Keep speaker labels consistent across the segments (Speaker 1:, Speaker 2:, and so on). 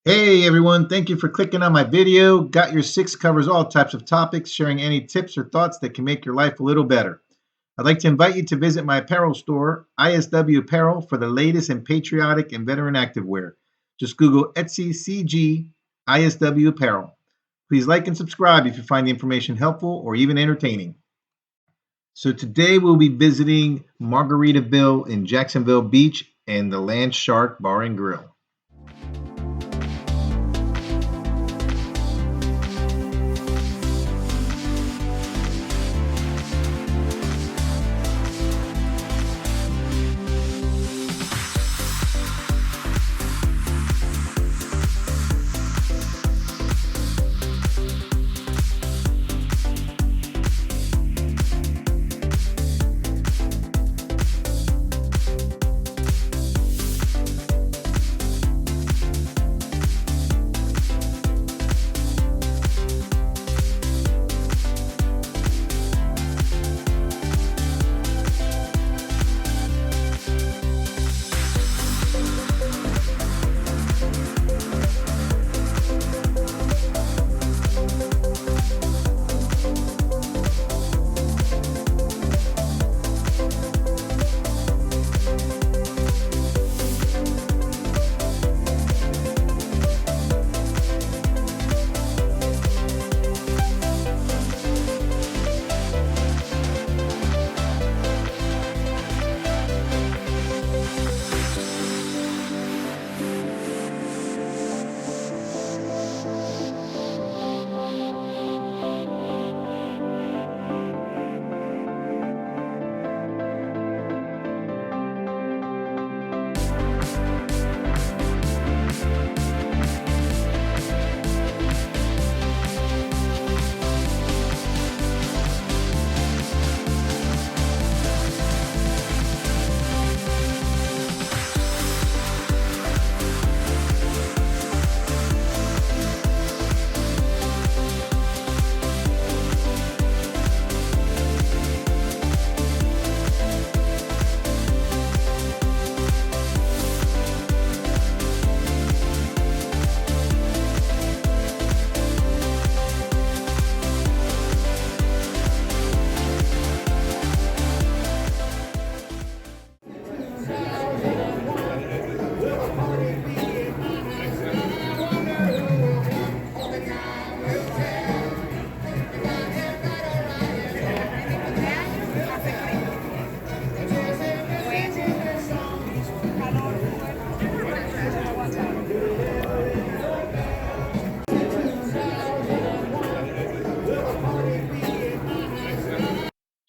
Speaker 1: Hey everyone, thank you for clicking on my video. Got Your Six covers all types of topics, sharing any tips or thoughts that can make your life a little better. I'd like to invite you to visit my apparel store, ISW Apparel, for the latest in patriotic and veteran activewear. Just Google Etsy CG ISW Apparel. Please like and subscribe if you find the information helpful or even entertaining. So today we'll be visiting Margaritaville in Jacksonville Beach and the Land Shark Bar and Grill.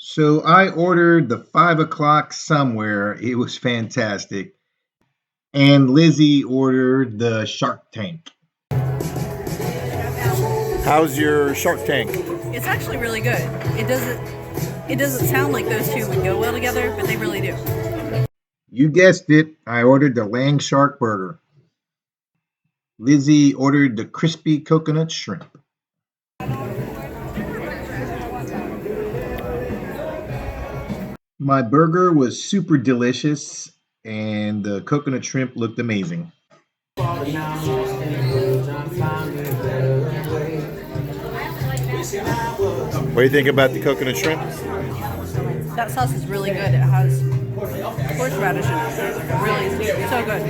Speaker 1: So I ordered the 5 o'clock somewhere. It was fantastic. And Lizzie ordered the Shark Tank. How's your Shark Tank?
Speaker 2: It's actually really good. It doesn't sound like those two would go well together, but they really do.
Speaker 1: You guessed it. I ordered the Land Shark Burger. Lizzie ordered the crispy coconut shrimp. My burger was super delicious, and the coconut shrimp looked amazing. What do you think about the coconut shrimp?
Speaker 2: That sauce is really good. It has horseradish in it. Really, so good.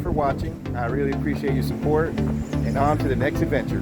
Speaker 3: for watching. I really appreciate your support, and on to the next adventure.